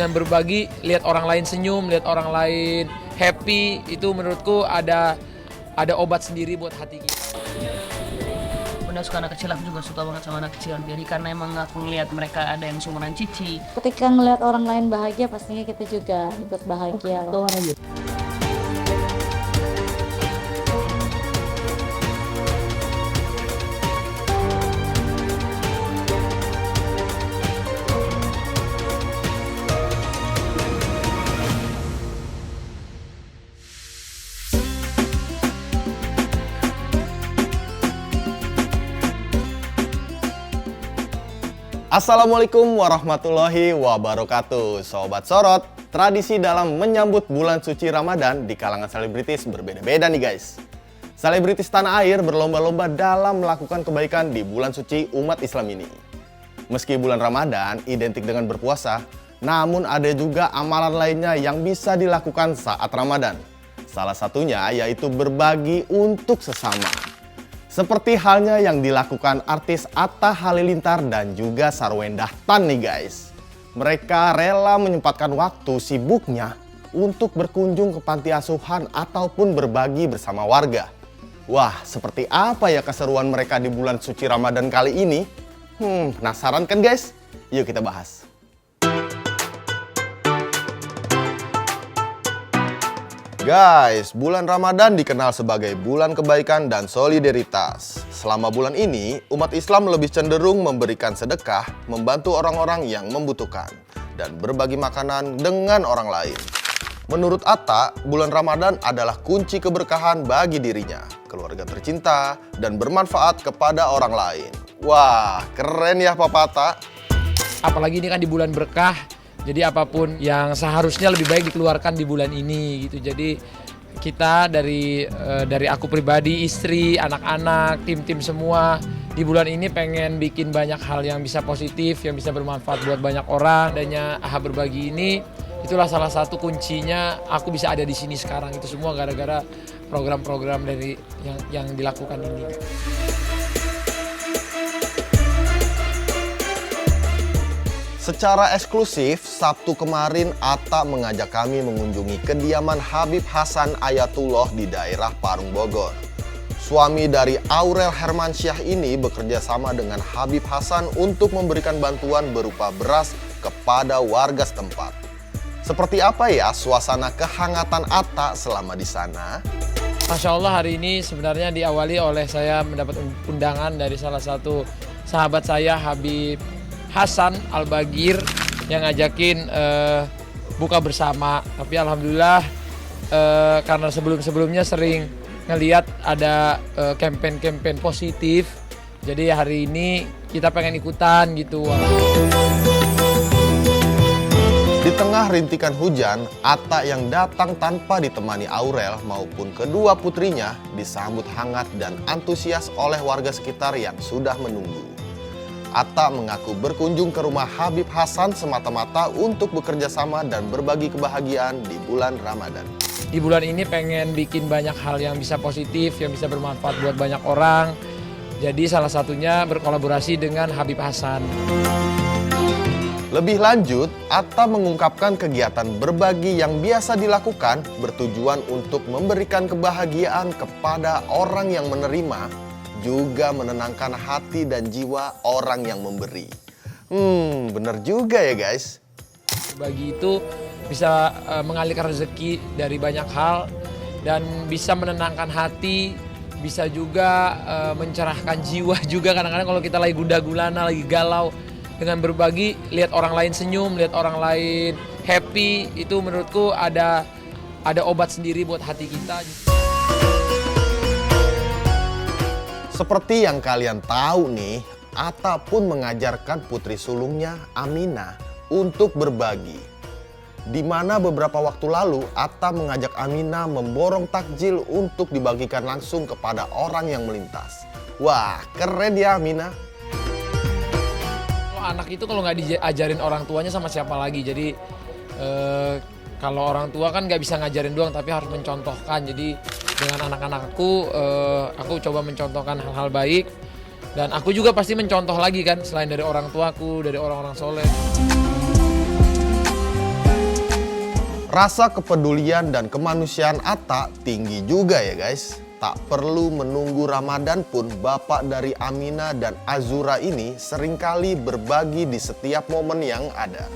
dengan berbagi, lihat orang lain senyum, lihat orang lain happy, itu menurutku ada obat sendiri buat hati kita. Bunda suka anak kecil, aku juga suka banget sama anak kecil. Jadi karena emang aku ngelihat mereka ada yang seumuran Cici. Ketika ngelihat orang lain bahagia, pastinya kita juga ikut bahagia. Assalamualaikum warahmatullahi wabarakatuh. Sobat Sorot, tradisi dalam menyambut bulan suci Ramadan di kalangan selebritis berbeda-beda nih guys. Selebritis tanah air berlomba-lomba dalam melakukan kebaikan di bulan suci umat Islam ini. Meski bulan Ramadan identik dengan berpuasa, namun ada juga amalan lainnya yang bisa dilakukan saat Ramadan. Salah satunya yaitu berbagi untuk sesama. Seperti halnya yang dilakukan artis Atta Halilintar dan juga Sarwendah Tan nih guys. Mereka rela menyempatkan waktu sibuknya untuk berkunjung ke panti asuhan ataupun berbagi bersama warga. Wah, seperti apa ya keseruan mereka di bulan suci Ramadan kali ini? Penasaran kan guys? Yuk kita bahas. Guys, bulan Ramadan dikenal sebagai bulan kebaikan dan solidaritas. Selama bulan ini, umat Islam lebih cenderung memberikan sedekah, membantu orang-orang yang membutuhkan, dan berbagi makanan dengan orang lain. Menurut Atta, bulan Ramadan adalah kunci keberkahan bagi dirinya, keluarga tercinta, dan bermanfaat kepada orang lain. Wah, keren ya Papa Atta. Apalagi ini kan di bulan berkah. Jadi apapun yang seharusnya lebih baik dikeluarkan di bulan ini gitu. Jadi kita dari aku pribadi, istri, anak-anak, tim-tim semua di bulan ini pengen bikin banyak hal yang bisa positif, yang bisa bermanfaat buat banyak orang. Adanya AHA Berbagi ini itulah salah satu kuncinya aku bisa ada di sini sekarang. Itu semua gara-gara program-program dari yang dilakukan ini. Secara eksklusif, Sabtu kemarin Atta mengajak kami mengunjungi kediaman Habib Hasan Ayatullah di daerah Parung Bogor. Suami dari Aurel Hermansyah ini bekerja sama dengan Habib Hasan untuk memberikan bantuan berupa beras kepada warga setempat. Seperti apa ya suasana kehangatan Atta selama di sana? Masya Allah, hari ini sebenarnya diawali oleh saya mendapat undangan dari salah satu sahabat saya, Habib Hasan Al-Bagir, yang ngajakin buka bersama. Tapi alhamdulillah karena sebelum-sebelumnya sering ngelihat ada campaign-campaign positif, jadi hari ini kita pengen ikutan gitu. Di tengah rintikan hujan, Atta yang datang tanpa ditemani Aurel maupun kedua putrinya disambut hangat dan antusias oleh warga sekitar yang sudah menunggu. Atta mengaku berkunjung ke rumah Habib Hasan semata-mata untuk bekerja sama dan berbagi kebahagiaan di bulan Ramadan. Di bulan ini pengen bikin banyak hal yang bisa positif, yang bisa bermanfaat buat banyak orang. Jadi salah satunya berkolaborasi dengan Habib Hasan. Lebih lanjut, Atta mengungkapkan kegiatan berbagi yang biasa dilakukan bertujuan untuk memberikan kebahagiaan kepada orang yang menerima, juga menenangkan hati dan jiwa orang yang memberi. Bener juga ya guys. Berbagi itu bisa mengalihkan rezeki dari banyak hal dan bisa menenangkan hati, bisa juga mencerahkan jiwa juga. Kadang-kadang kalau kita lagi gundah gulana, lagi galau, dengan berbagi, lihat orang lain senyum, lihat orang lain happy, itu menurutku ada obat sendiri buat hati kita. Seperti yang kalian tahu nih, Atta pun mengajarkan putri sulungnya Aminah untuk berbagi. Di mana beberapa waktu lalu Atta mengajak Aminah memborong takjil untuk dibagikan langsung kepada orang yang melintas. Wah, keren ya Aminah. Anak itu kalau nggak diajarin orang tuanya sama siapa lagi. Jadi kalau orang tua kan nggak bisa ngajarin doang, tapi harus mencontohkan. Jadi dengan anak-anakku, aku coba mencontohkan hal-hal baik. Dan aku juga pasti mencontoh lagi kan, selain dari orang tuaku, dari orang-orang soleh. Rasa kepedulian dan kemanusiaan Atta tinggi juga ya guys. Tak perlu menunggu Ramadan pun bapak dari Amina dan Azura ini seringkali berbagi di setiap momen yang ada.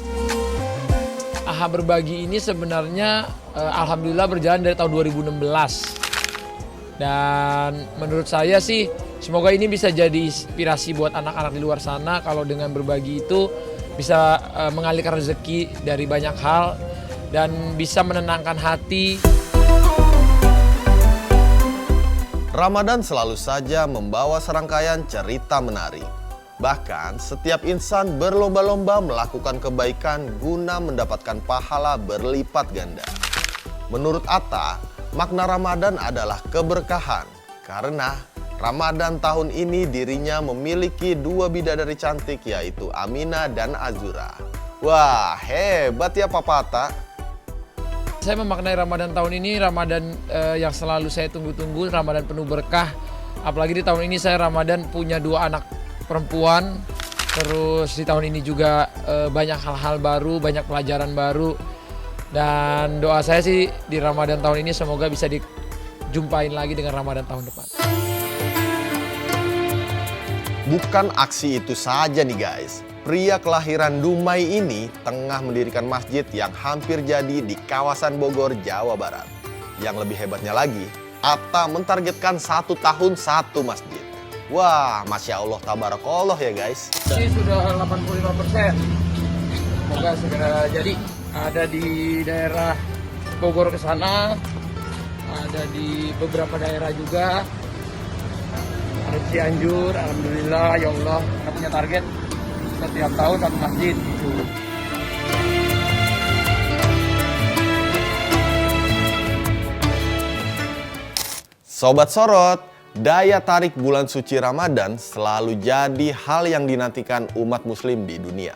AHA Berbagi ini sebenarnya alhamdulillah berjalan dari tahun 2016. Dan menurut saya sih semoga ini bisa jadi inspirasi buat anak-anak di luar sana kalau dengan berbagi itu bisa mengalihkan rezeki dari banyak hal dan bisa menenangkan hati. Ramadan selalu saja membawa serangkaian cerita menarik. Bahkan setiap insan berlomba-lomba melakukan kebaikan guna mendapatkan pahala berlipat ganda. Menurut Atta, makna Ramadan adalah keberkahan. Karena Ramadan tahun ini dirinya memiliki 2 bidadari cantik yaitu Amina dan Azura. Wah, hebat ya Papa Atta. Saya memaknai Ramadan tahun ini Ramadan yang selalu saya tunggu-tunggu, Ramadan penuh berkah. Apalagi di tahun ini saya Ramadan punya 2 anak perempuan. Terus di tahun ini juga banyak hal-hal baru, banyak pelajaran baru. Dan doa saya sih di Ramadan tahun ini semoga bisa dijumpain lagi dengan Ramadan tahun depan. Bukan aksi itu saja nih guys. Pria kelahiran Dumai ini tengah mendirikan masjid yang hampir jadi di kawasan Bogor, Jawa Barat. Yang lebih hebatnya lagi, Atta mentargetkan 1 tahun 1 masjid. Wah, Masya Allah, tabarakallah ya guys. Ini sudah 85%. Semoga segera jadi. Ada di daerah Bogor ke sana, ada di beberapa daerah juga. Ada Cianjur, alhamdulillah ya Allah, kita punya target setiap tahun 1 masjid gitu. Sobat Sorot, daya tarik bulan suci Ramadan selalu jadi hal yang dinantikan umat muslim di dunia.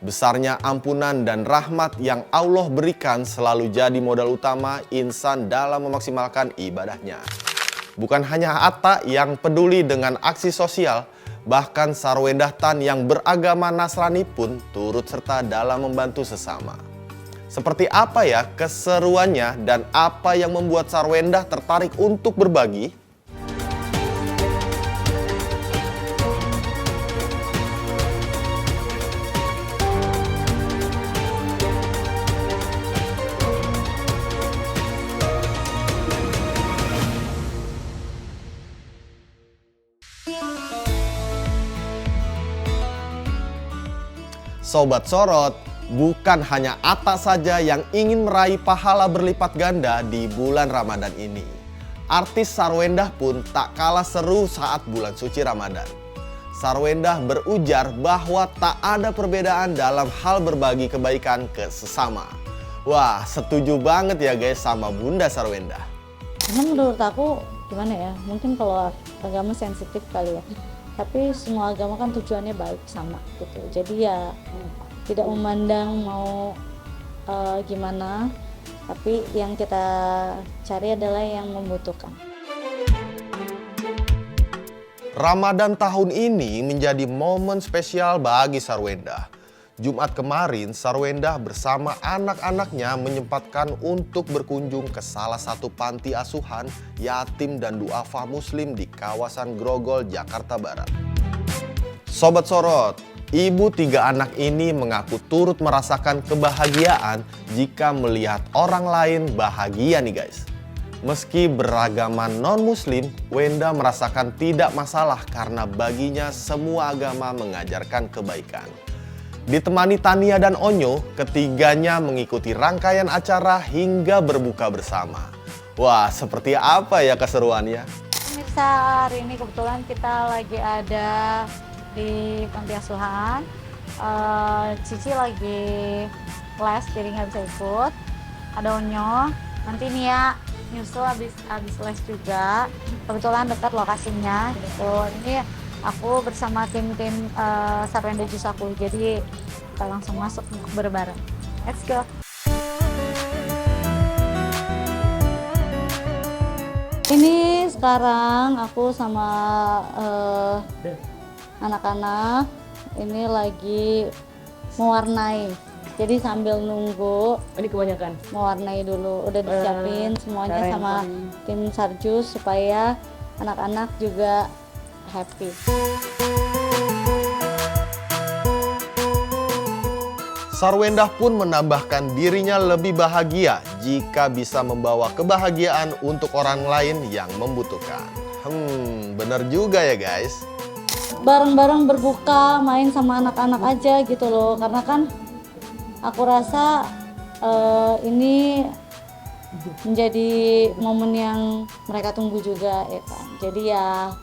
Besarnya ampunan dan rahmat yang Allah berikan selalu jadi modal utama insan dalam memaksimalkan ibadahnya. Bukan hanya Atta yang peduli dengan aksi sosial, bahkan Sarwendah Tan yang beragama Nasrani pun turut serta dalam membantu sesama. Seperti apa ya keseruannya dan apa yang membuat Sarwendah tertarik untuk berbagi? Sobat Sorot, bukan hanya Atta saja yang ingin meraih pahala berlipat ganda di bulan Ramadan ini. Artis Sarwendah pun tak kalah seru saat bulan suci Ramadan. Sarwendah berujar bahwa tak ada perbedaan dalam hal berbagi kebaikan ke sesama. Wah, setuju banget ya guys sama Bunda Sarwendah. Karena menurut aku gimana ya, mungkin kalau agama sensitif kali ya. Tapi semua agama kan tujuannya baik sama gitu. Jadi ya tidak memandang mau gimana, tapi yang kita cari adalah yang membutuhkan. Ramadan tahun ini menjadi momen spesial bagi Sarwendah. Jumat kemarin, Sarwendah bersama anak-anaknya menyempatkan untuk berkunjung ke salah satu panti asuhan yatim dan duafa muslim di kawasan Grogol, Jakarta Barat. Sobat Sorot, ibu 3 anak ini mengaku turut merasakan kebahagiaan jika melihat orang lain bahagia nih guys. Meski beragama non-muslim, Wenda merasakan tidak masalah karena baginya semua agama mengajarkan kebaikan. Ditemani Tania dan Onyo, ketiganya mengikuti rangkaian acara hingga berbuka bersama. Wah, seperti apa ya keseruannya? Pemirsa, hari ini kebetulan kita lagi ada di panti asuhan. Cici lagi les, jadi nggak bisa ikut. Ada Onyo, nanti Nia nyusul abis les juga. Kebetulan dekat lokasinya gitu. Ini aku bersama tim-tim Sarwendah Jusaku, jadi kita langsung masuk berbareng. Let's go! Ini sekarang aku sama anak-anak ini lagi mewarnai Jadi sambil nunggu Ini kebanyakan. mewarnai dulu, udah disiapin semuanya keren, sama tim Sarjus supaya anak-anak juga happy. Sarwendah pun menambahkan dirinya lebih bahagia jika bisa membawa kebahagiaan untuk orang lain yang membutuhkan. Bener juga ya guys. Bareng-bareng berbuka, main sama anak-anak aja gitu loh. Karena kan aku rasa ini menjadi momen yang mereka tunggu juga ya kan. Jadi ya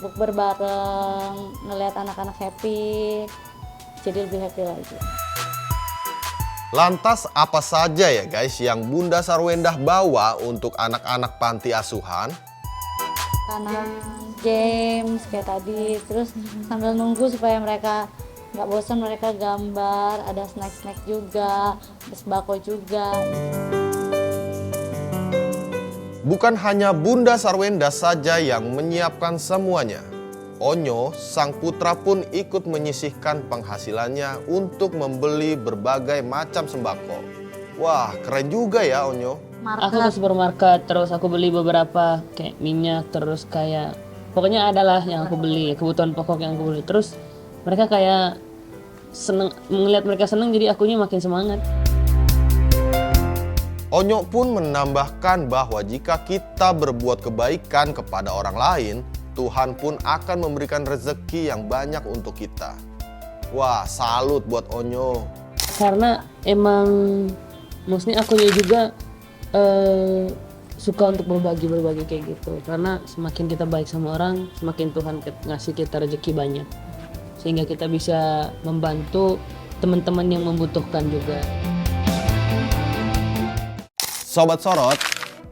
bukber bareng, ngelihat anak-anak happy, jadi lebih happy lagi. Lantas apa saja ya guys yang Bunda Sarwendah bawa untuk anak-anak panti asuhan? Karena games kayak tadi, terus sambil nunggu supaya mereka nggak bosan, mereka gambar, ada snack-snack juga, ada sembako juga. Bukan hanya Bunda Sarwendah saja yang menyiapkan semuanya. Onyo, sang putra pun ikut menyisihkan penghasilannya untuk membeli berbagai macam sembako. Wah, keren juga ya Onyo. Aku ke supermarket, terus aku beli beberapa kayak minyak, terus kayak pokoknya adalah yang aku beli, kebutuhan pokok yang aku beli. Terus mereka kayak seneng, melihat mereka seneng, jadi akunya makin semangat. Onyo pun menambahkan bahwa jika kita berbuat kebaikan kepada orang lain, Tuhan pun akan memberikan rezeki yang banyak untuk kita. Wah, salut buat Onyo. Karena emang maksudnya akunya juga suka untuk berbagi kayak gitu. Karena semakin kita baik sama orang, semakin Tuhan ngasih kita rezeki banyak. Sehingga kita bisa membantu teman-teman yang membutuhkan juga. Sobat Sorot,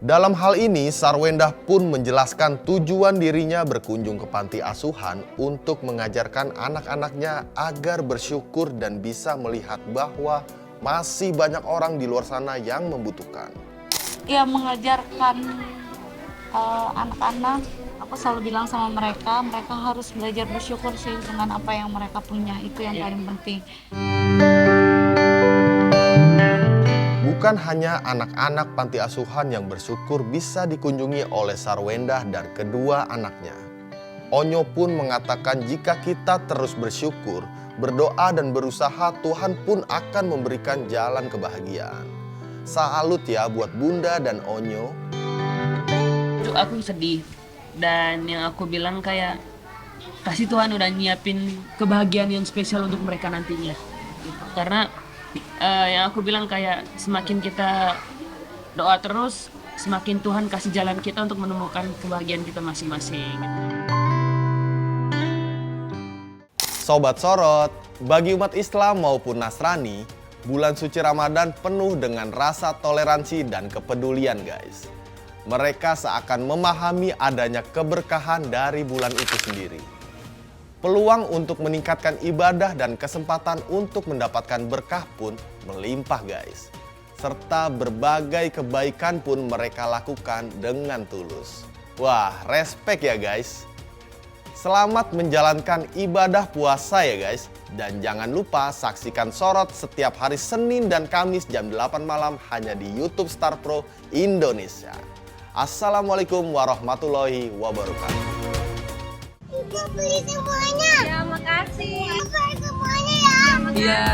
dalam hal ini Sarwendah pun menjelaskan tujuan dirinya berkunjung ke panti asuhan untuk mengajarkan anak-anaknya agar bersyukur dan bisa melihat bahwa masih banyak orang di luar sana yang membutuhkan. Ya, mengajarkan anak-anak, aku selalu bilang sama mereka, mereka harus belajar bersyukur sih dengan apa yang mereka punya, itu yang paling penting. Bukan hanya anak-anak panti asuhan yang bersyukur bisa dikunjungi oleh Sarwendah dan kedua anaknya. Onyo pun mengatakan jika kita terus bersyukur, berdoa dan berusaha, Tuhan pun akan memberikan jalan kebahagiaan. Salut ya buat Bunda dan Onyo. Aku sedih, dan yang aku bilang kayak kasih Tuhan udah nyiapin kebahagiaan yang spesial untuk mereka nantinya. Karena yang aku bilang kayak semakin kita doa terus, semakin Tuhan kasih jalan kita untuk menemukan kebahagiaan kita masing-masing. Sobat Sorot, bagi umat Islam maupun Nasrani, bulan suci Ramadan penuh dengan rasa toleransi dan kepedulian guys. Mereka seakan memahami adanya keberkahan dari bulan itu sendiri. Peluang untuk meningkatkan ibadah dan kesempatan untuk mendapatkan berkah pun melimpah guys. Serta berbagai kebaikan pun mereka lakukan dengan tulus. Wah, respect ya guys. Selamat menjalankan ibadah puasa ya guys. Dan jangan lupa saksikan Sorot setiap hari Senin dan Kamis jam 8 malam hanya di YouTube Star Pro Indonesia. Assalamualaikum warahmatullahi wabarakatuh. Ibu beli semuanya. Ya, makasih. Beli semuanya ya. Iya.